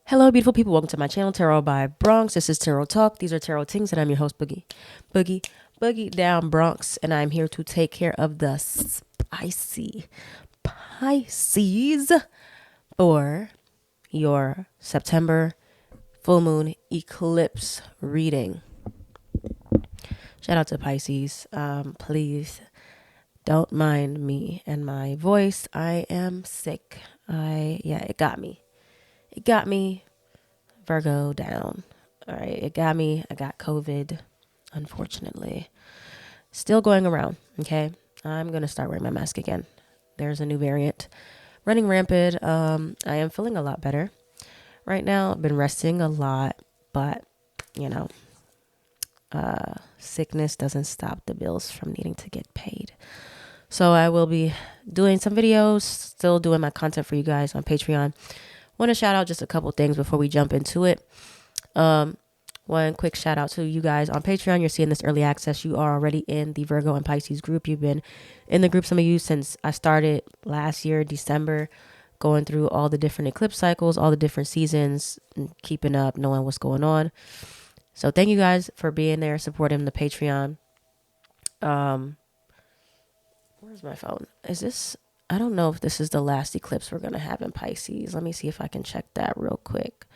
Hello, beautiful people. Welcome to my channel, Tarot by Bronx. This is Tarot Talk. These are Tarot Tings, and I'm your host, Boogie Down Bronx, and I'm here to take care of the spicy Pisces for your September full moon eclipse reading. Shout out to Pisces. Please don't mind me and my voice. I am sick. It got me. It got me. Virgo down. All right, it got me. I got COVID, unfortunately. Still going around, okay? I'm going to start wearing my mask again. There's a new variant running rampant. I am feeling a lot better right now. I've been resting a lot, but, sickness doesn't stop the bills from needing to get paid. So I will be doing some videos, still doing my content for you guys on Patreon. Want to shout out just a couple things before we jump into it. One quick shout out to you guys on Patreon. You're seeing this early access. You are already in the Virgo and Pisces group. You've been in the group, some of you, since I started last year, December, going through all the different eclipse cycles, all the different seasons, and keeping up, knowing what's going on. So thank you guys for being there, supporting the Patreon. Where's my phone? I don't know if this is the last eclipse we're going to have in Pisces. Let me see if I can check that real quick.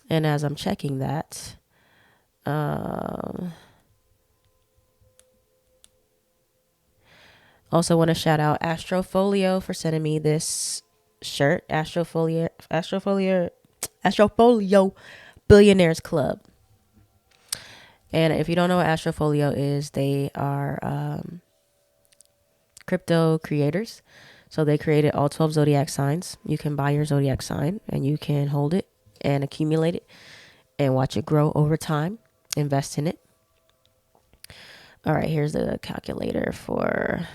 And as I'm checking that, also want to shout out Astrofolio for sending me this shirt. Astrofolio Billionaires Club. And if you don't know what Astrofolio is, they are crypto creators. So they created all 12 zodiac signs. You can buy your zodiac sign and you can hold it and accumulate it and watch it grow over time. Invest in it. All right, here's the calculator for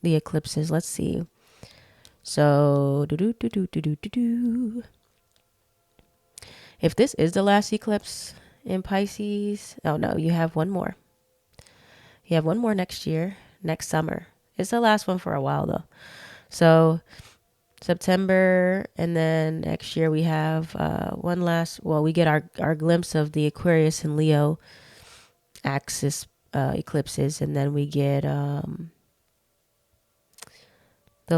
the eclipses. Let's see. So, if this is the last eclipse in Pisces, oh no, you have one more. You have one more next year, next summer. It's the last one for a while though. So September, and then next year we have one last, we get our glimpse of the Aquarius and Leo axis eclipses, and then we get the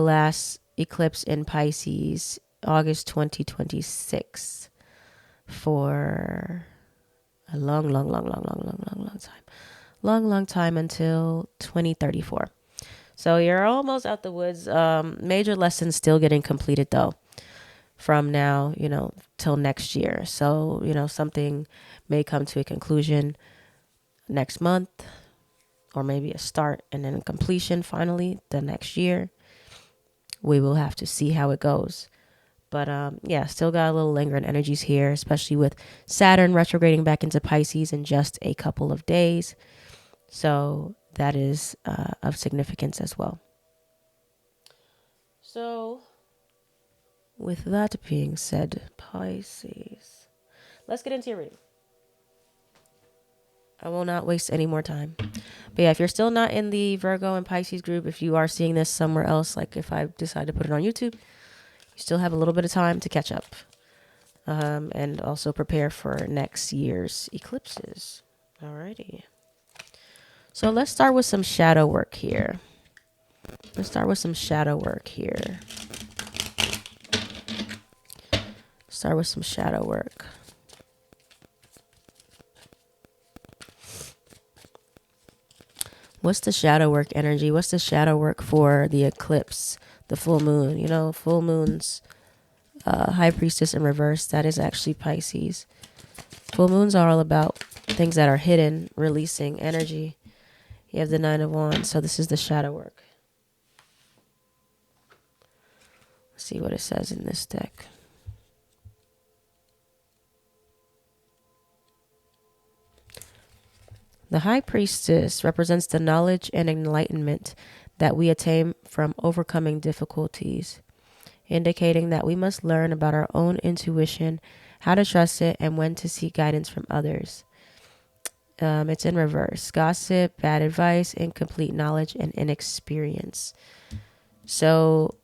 last eclipse in Pisces, August 2026, for a long time. Long time until 2034. So you're almost out the woods. Major lessons still getting completed though from now, till next year. So, something may come to a conclusion next month, or maybe a start and then a completion finally the next year. We will have to see how it goes. But still got a little lingering energies here, especially with Saturn retrograding back into Pisces in just a couple of days. So that is of significance as well. So with that being said, Pisces, let's get into your reading. I will not waste any more time. But yeah, if you're still not in the Virgo and Pisces group, if you are seeing this somewhere else, like if I decide to put it on YouTube, you still have a little bit of time to catch up. And also prepare for next year's eclipses. Alrighty. So let's start with some shadow work here. Start with some shadow work. What's the shadow work energy? What's the shadow work for the eclipse, the full moon? Full moons, High Priestess in reverse, that is actually Pisces. Full moons are all about things that are hidden, releasing energy. You have the Nine of Wands, so this is the shadow work. Let's see what it says in this deck. The High Priestess represents the knowledge and enlightenment that we attain from overcoming difficulties, indicating that we must learn about our own intuition, how to trust it, and when to seek guidance from others. It's in reverse. Gossip, bad advice, incomplete knowledge, and inexperience. So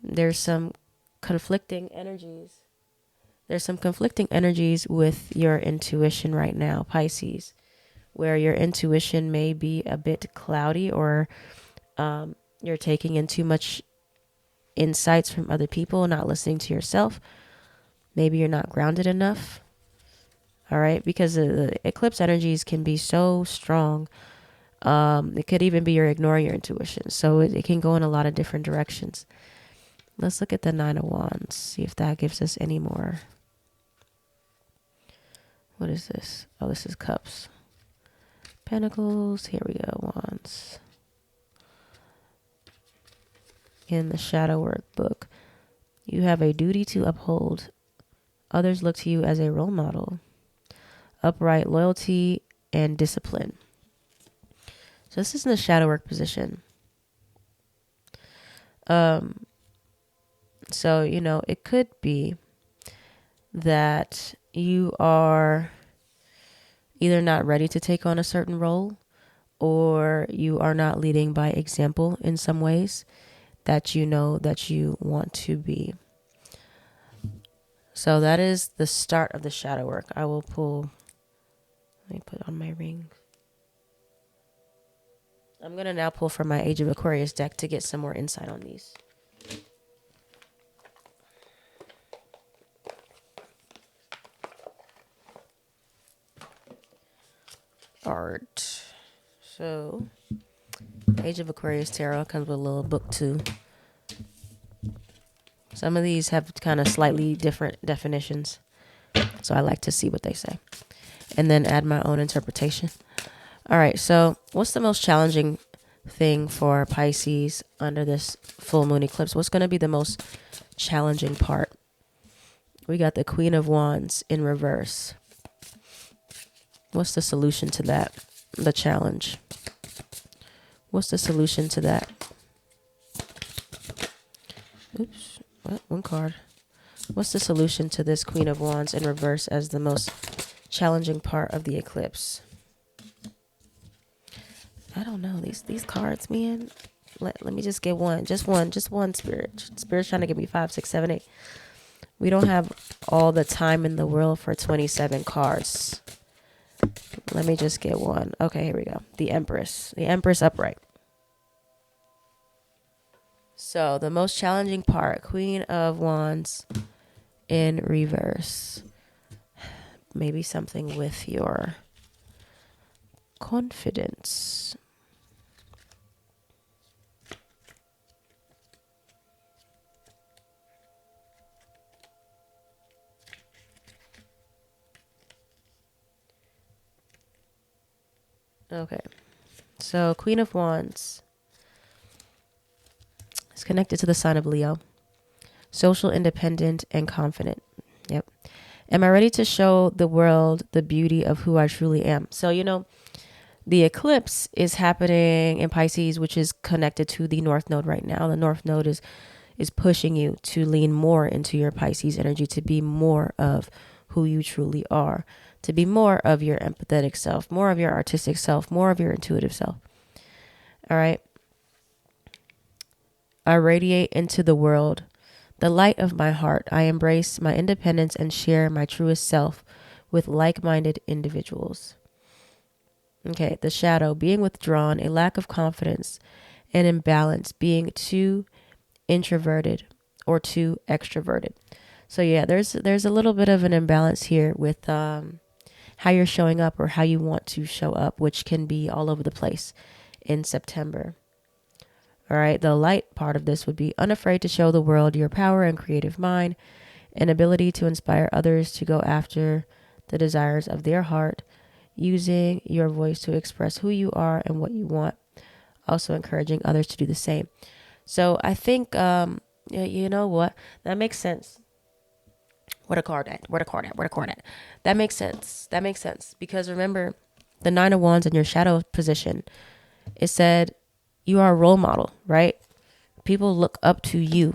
there's some conflicting energies There's some conflicting energies with your intuition right now, Pisces, where your intuition may be a bit cloudy, or you're taking in too much insights from other people, not listening to yourself. Maybe you're not grounded enough. All right, because the eclipse energies can be so strong. It could even be you're ignoring your intuition. So it can go in a lot of different directions. Let's look at the Nine of Wands, see if that gives us any more. What is this? Oh, this is Cups. Pentacles, here we go, Wands. In the Shadow Work book, you have a duty to uphold. Others look to you as a role model. Upright loyalty and discipline. So this is in the Shadow Work position. So, you know, it could be that you are either not ready to take on a certain role, or you are not leading by example in some ways that you know that you want to be. So that is the start of the shadow work. I will pull, let me put on my ring. I'm going to now pull from my Age of Aquarius deck to get some more insight on these. Art. So, Age of Aquarius Tarot comes with a little book too. Some of these have kind of slightly different definitions, so I like to see what they say and then add my own interpretation. All right, so what's the most challenging thing for Pisces under this full moon eclipse? What's going to be the most challenging part? We got the Queen of Wands in reverse. What's the solution to that? The challenge. What's the solution to that? Oops. What? One card. What's the solution to this Queen of Wands in reverse as the most challenging part of the eclipse? I don't know. These cards, man. Let me just get one. Just one spirit. Spirit's trying to give me 5, 6, 7, 8. We don't have all the time in the world for 27 cards. Let me just get one. Okay, here we go. The Empress. The Empress upright. So the most challenging part, Queen of Wands in reverse. Maybe something with your confidence. Okay. So Queen of Wands is connected to the sign of Leo. Social, independent, and confident. Yep. Am I ready to show the world the beauty of who I truly am? So, you know, the eclipse is happening in Pisces, which is connected to the North Node right now. The North Node is pushing you to lean more into your Pisces energy, to be more of who you truly are, to be more of your empathetic self, more of your artistic self, more of your intuitive self. All right. I radiate into the world the light of my heart. I embrace my independence and share my truest self with like-minded individuals. Okay, the shadow, being withdrawn, a lack of confidence, and imbalance, being too introverted or too extroverted. So yeah, there's a little bit of an imbalance here with how you're showing up or how you want to show up, which can be all over the place in September. All right, the light part of this would be unafraid to show the world your power and creative mind, and ability to inspire others to go after the desires of their heart, using your voice to express who you are and what you want, also encouraging others to do the same. So I think, you know what? That makes sense. Where the card at? That makes sense. Because remember, the Nine of Wands in your shadow position, it said you are a role model, right? People look up to you.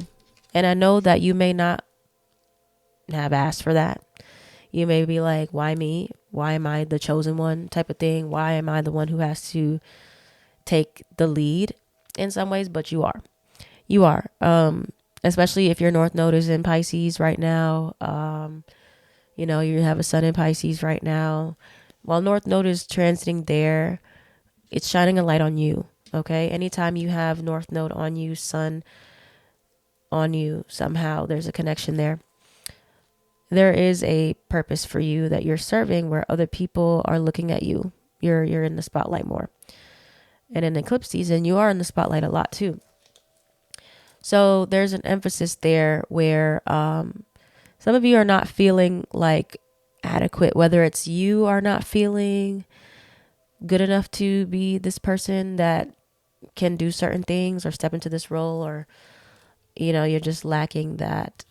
And I know that you may not have asked for that. You may be like, why me? Why am I the chosen one type of thing? Why am I the one who has to take the lead in some ways? But you are. You are. Especially if your North Node is in Pisces right now. You have a sun in Pisces right now. While North Node is transiting there, it's shining a light on you. Okay. Anytime you have North Node on you, sun on you, somehow there's a connection there. There is a purpose for you that you're serving where other people are looking at you. You're in the spotlight more. And in eclipse season, you are in the spotlight a lot too. So there's an emphasis there where some of you are not feeling like adequate, whether it's you are not feeling good enough to be this person that can do certain things or step into this role, or, you're just lacking that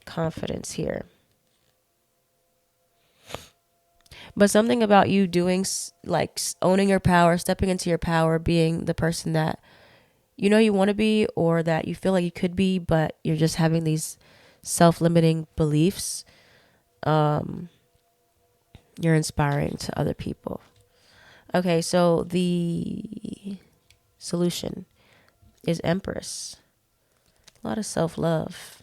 confidence here. But something about you doing, like owning your power, stepping into your power, being the person that you want to be, or that you feel like you could be, but you're just having these self-limiting beliefs. You're inspiring to other people. Okay, so the solution is Empress. A lot of self-love.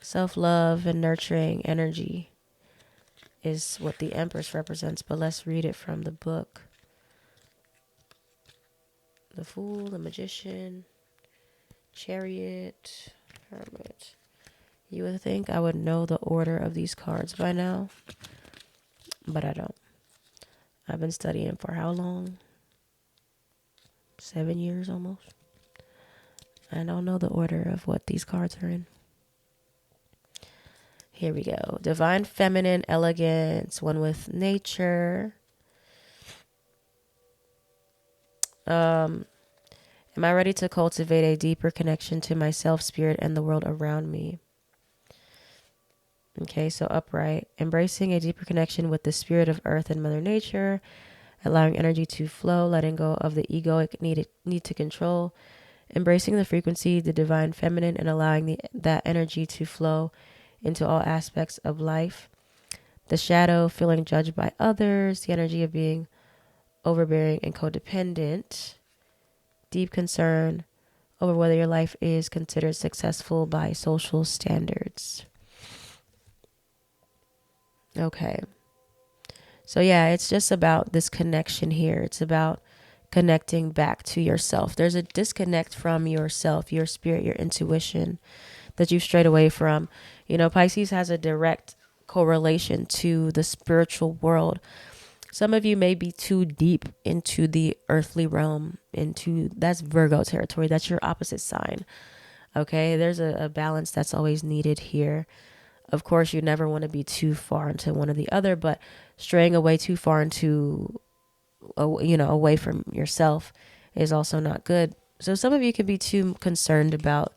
Self-love and nurturing energy is what the Empress represents, but let's read it from the book. The Fool, the Magician, Chariot, Hermit. You would think I would know the order of these cards by now, but I don't. I've been studying for how long? 7 years almost. I don't know the order of what these cards are in. Here we go. Divine Feminine Elegance, one with nature. Am I ready to cultivate a deeper connection to myself, spirit, and the world around me? Okay, so upright. Embracing a deeper connection with the spirit of earth and Mother Nature. Allowing energy to flow, letting go of the egoic need to control. Embracing the frequency, the divine feminine, and allowing that energy to flow into all aspects of life. The shadow, feeling judged by others. The energy of being overbearing and codependent. Deep concern over whether your life is considered successful by social standards. Okay. So yeah, it's just about this connection here. It's about connecting back to yourself. There's a disconnect from yourself, your spirit, your intuition that you've strayed away from. Pisces has a direct correlation to the spiritual world. Some of you may be too deep into the earthly realm, that's Virgo territory. That's your opposite sign. Okay, there's a balance that's always needed here. Of course, you never want to be too far into one or the other, but straying away too far into, away from yourself is also not good. So some of you could be too concerned about,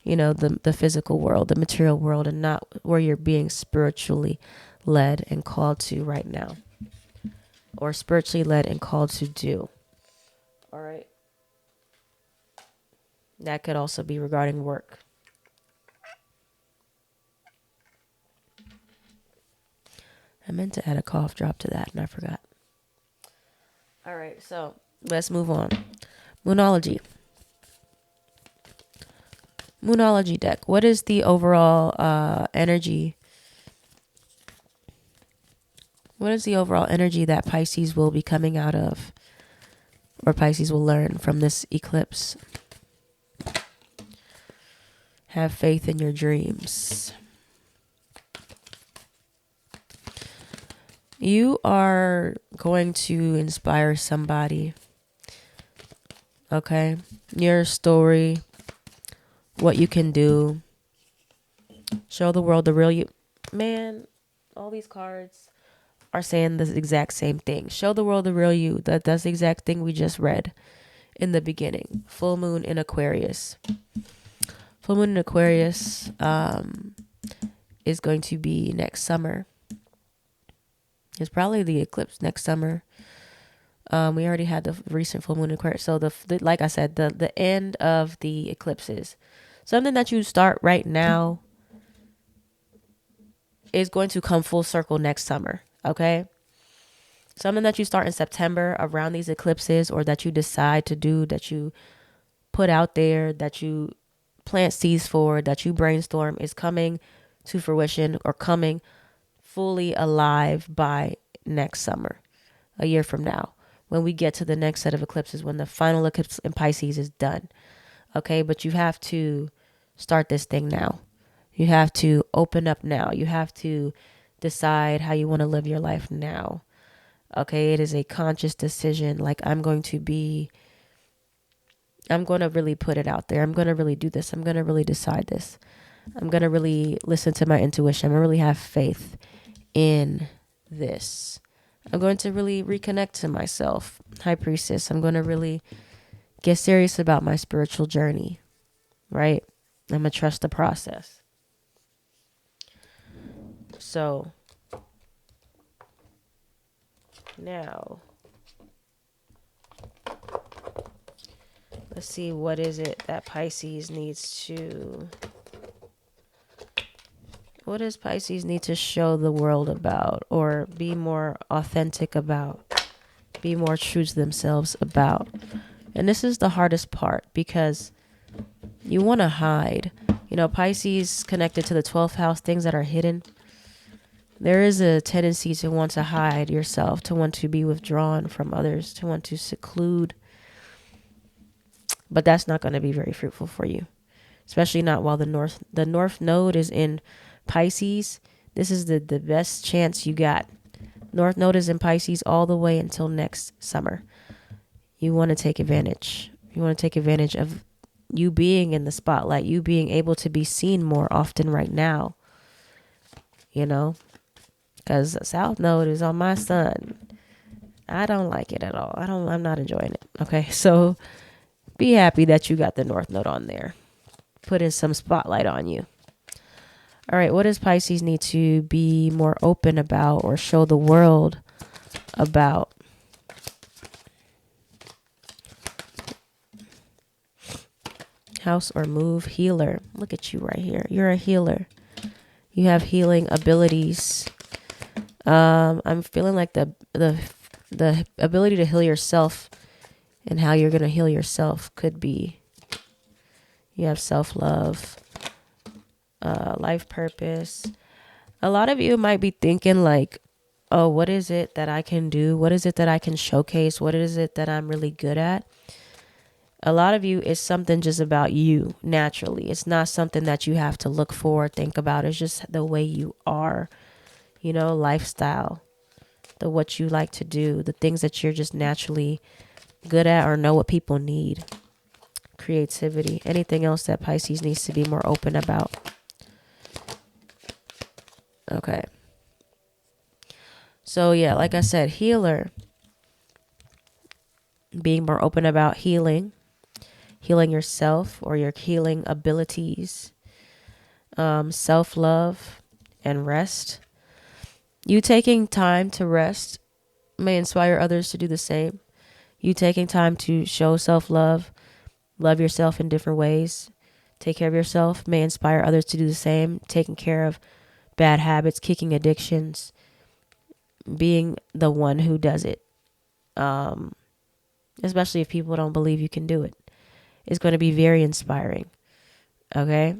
the physical world, the material world, and not where you're being spiritually led and called to right now, or spiritually led and called to do. All right. That could also be regarding work. I meant to add a cough drop to that and I forgot. All right, so let's move on. Moonology. Moonology deck. What is the overall energy? What is the overall energy that Pisces will be coming out of, or Pisces will learn from this eclipse? Have faith in your dreams. You are going to inspire somebody. Okay? Your story, what you can do. Show the world the real you. Man, all these cards are saying the exact same thing. Show the world the real you. That's the exact thing we just read in the beginning. Full moon in Aquarius. Full moon in Aquarius is going to be next summer. It's probably the eclipse next summer. We already had the recent full moon in Aquarius. So like I said, the end of the eclipses. Something that you start right now is going to come full circle next summer. Okay? Something that you start in September around these eclipses, or that you decide to do, that you put out there, that you plant seeds for, that you brainstorm, is coming to fruition, or coming fully alive by next summer, a year from now, when we get to the next set of eclipses, when the final eclipse in Pisces is done. Okay, but you have to start this thing now. You have to open up now. You have to decide how you want to live your life now. Okay, it is a conscious decision. Like, I'm going to really put it out there. I'm going to really do this. I'm going to really decide this. I'm going to really listen to my intuition. I'm going to really have faith in this. I'm going to really reconnect to myself, High Priestess. I'm going to really get serious about my spiritual journey, right? I'm going to trust the process. So now, let's see, what is it that Pisces needs to... What does Pisces need to show the world about, or be more authentic about, be more true to themselves about? And this is the hardest part, because you want to hide. You know, Pisces connected to the 12th house, things that are hidden. There is a tendency to want to hide yourself, to want to be withdrawn from others, to want to seclude. But that's not going to be very fruitful for you, especially not while the North Node is in Pisces. This is the best chance you got. North Node is in Pisces all the way until next summer. You want to take advantage. You want to take advantage of you being in the spotlight, you being able to be seen more often right now. You know, because South Node is on my sun. I don't like it at all. I'm not enjoying it. Okay, so be happy that you got the North Node on there. Putting some spotlight on you. All right, what does Pisces need to be more open about or show the world about? House or move, healer. Look at you right here. You're a healer. You have healing abilities. I'm feeling like the ability to heal yourself and how you're going to heal yourself could be, you have self-love, life purpose. A lot of you might be thinking like, oh, what is it that I can do? What is it that I can showcase? What is it that I'm really good at? A lot of you, is something just about you naturally. It's not something that you have to look for, think about. It's just the way you are, you know, lifestyle, what you like to do, the things that you're just naturally good at or know what people need. Creativity, anything else that Pisces needs to be more open about. Okay. So yeah, like I said, healer, being more open about healing yourself or your healing abilities, self-love and rest. You taking time to rest may inspire others to do the same. You taking time to show self-love, love yourself in different ways, take care of yourself may inspire others to do the same. Taking care of bad habits, kicking addictions, being the one who does it, especially if people don't believe you can do it, is going to be very inspiring. Okay?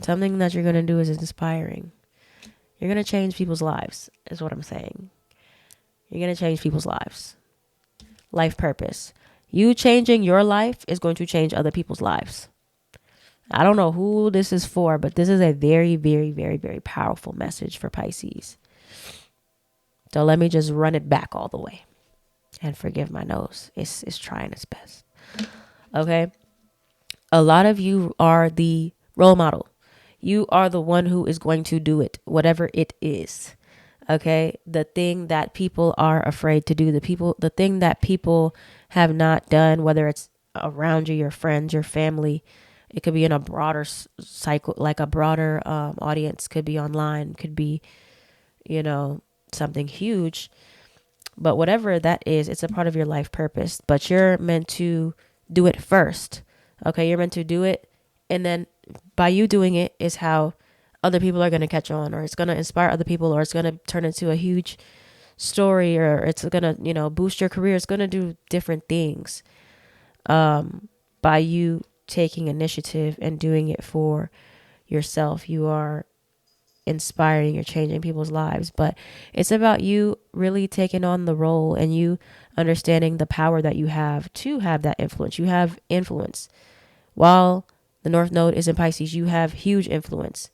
Something that you're going to do is inspiring. You're going to change people's lives, is what I'm saying. You're going to change people's lives. Life purpose. You changing your life is going to change other people's lives. I don't know who this is for, but this is a very, very, very, very powerful message for Pisces. So let me just run it back all the way. And forgive my nose. It's trying its best. Okay? A lot of you are the role model. You are the one who is going to do it, whatever it is. Okay? The thing that people are afraid to do, the thing that people have not done, whether it's around you, your friends, your family. It could be in a broader cycle, like a broader audience, could be online, could be, you know, something huge. But whatever that is, it's a part of your life purpose. But you're meant to do it first. Okay, you're meant to do it. And then by you doing it is how other people are going to catch on, or it's going to inspire other people, or it's going to turn into a huge story, or it's going to, you know, boost your career. It's going to do different things by you taking initiative and doing it for yourself. You are inspiring, you're changing people's lives, but it's about you really taking on the role and you understanding the power that you have to have that influence. You have influence. While the North Node is in Pisces, you have huge influence.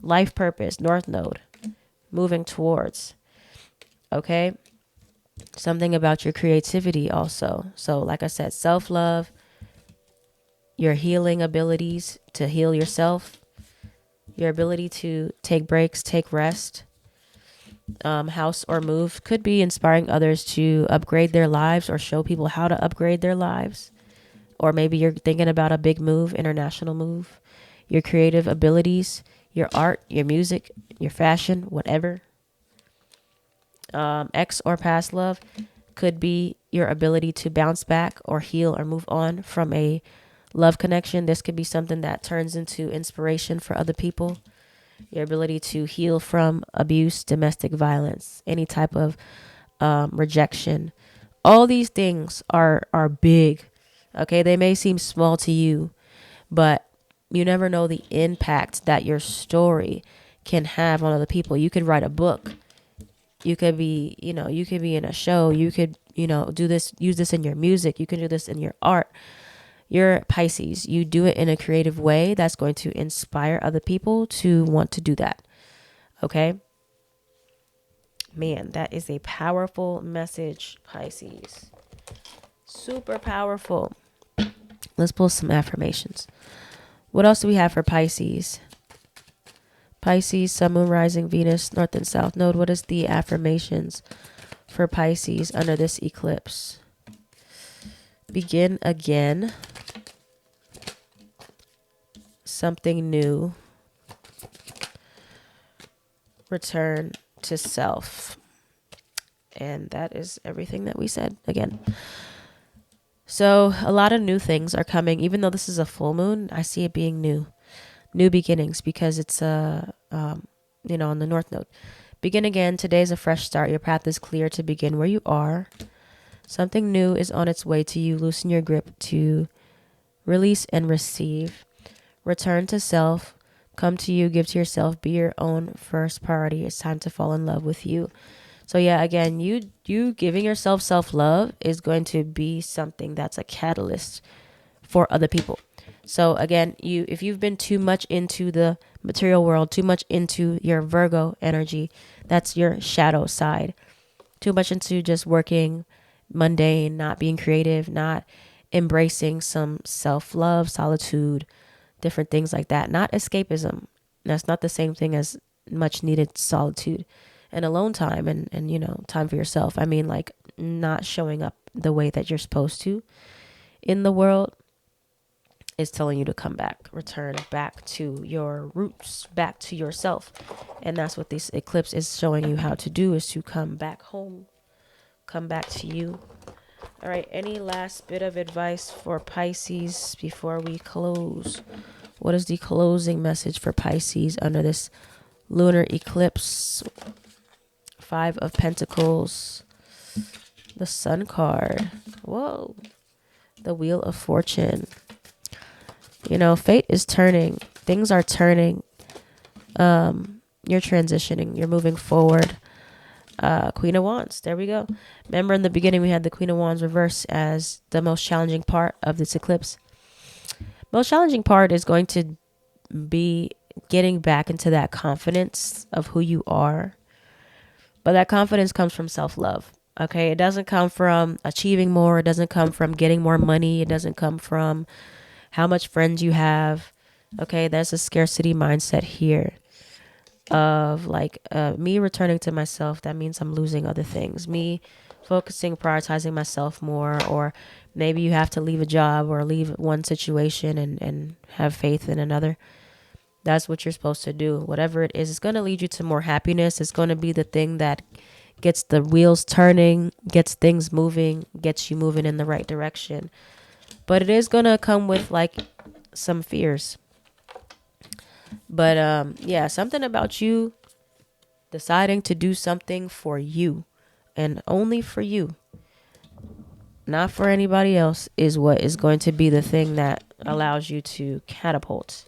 Life purpose, North Node, moving towards. Okay? Something about your creativity also. So, like I said, self-love, your healing abilities to heal yourself, your ability to take breaks, take rest, house or move, could be inspiring others to upgrade their lives or show people how to upgrade their lives. Or maybe you're thinking about a big move, international move. Your creative abilities, your art, your music, your fashion, whatever. Ex or past love could be your ability to bounce back or heal or move on from a love connection. This could be something that turns into inspiration for other people. Your ability to heal from abuse, domestic violence, any type of rejection. All these things are big. Okay, they may seem small to you, but you never know the impact that your story can have on other people. You could write a book. You could be, you could be in a show. You could, do this, use this in your music. You can do this in your art. You're Pisces. You do it in a creative way that's going to inspire other people to want to do that. Okay? Man, that is a powerful message, Pisces. Super powerful. Let's pull some affirmations. What else do we have for Pisces? Pisces, Sun, Moon, Rising, Venus, North and South Node. What is the affirmations for Pisces under this eclipse? Begin again. Something new. Return to self. And that is everything that we said again. So a lot of new things are coming. Even though this is a full moon, I see it being new. New beginnings, because it's on the North Node. Begin again. Today's a fresh start. Your path is clear to begin where you are. Something new is on its way to you. Loosen your grip to release and receive. Return to self. Come to you. Give to yourself. Be your own first priority. It's time to fall in love with you. So yeah, again, you giving yourself self-love is going to be something that's a catalyst for other people. So again, if you've been too much into the material world, too much into your Virgo energy, that's your shadow side. Too much into just working mundane, not being creative, not embracing some self-love, solitude, different things like that. Not escapism. That's not the same thing as much needed solitude and alone time and time for yourself. I mean, like, not showing up the way that you're supposed to in the world is telling you to come back, return back to your roots, back to yourself. And that's what this eclipse is showing you how to do, is to come back home, come back to you. All right, any last bit of advice for Pisces before we close? What is the closing message for Pisces under this lunar eclipse? 5 of Pentacles, the Sun card. Whoa. The Wheel of Fortune. Fate is turning. Things are turning. You're transitioning. You're moving forward. Queen of Wands. There we go. Remember, in the beginning, we had the Queen of Wands reverse as the most challenging part of this eclipse. Most challenging part is going to be getting back into that confidence of who you are. But that confidence comes from self-love. Okay? It doesn't come from achieving more. It doesn't come from getting more money. It doesn't come from how much friends you have. Okay, there's a scarcity mindset here of me returning to myself. That means I'm losing other things. Me focusing, prioritizing myself more, or maybe you have to leave a job or leave one situation and have faith in another. That's what you're supposed to do. Whatever it is, it's going to lead you to more happiness. It's going to be the thing that gets the wheels turning, gets things moving, gets you moving in the right direction. But it is going to come with some fears. But something about you deciding to do something for you and only for you, not for anybody else, is what is going to be the thing that allows you to catapult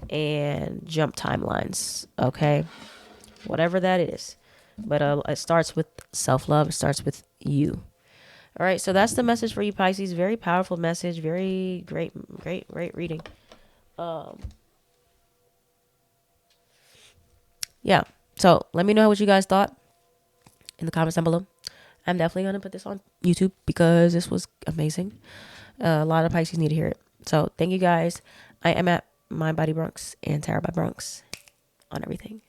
and jump timelines. Okay, whatever that is, but it starts with self-love. It starts with you. All right, so that's the message for you, Pisces. Very powerful message. Very great reading. Yeah. So let me know what you guys thought in the comments down below. I'm definitely gonna put this on YouTube because this was amazing. A lot of Pisces need to hear it. So thank you guys. I am at My Body Bronx and Tarot by Bronx on everything.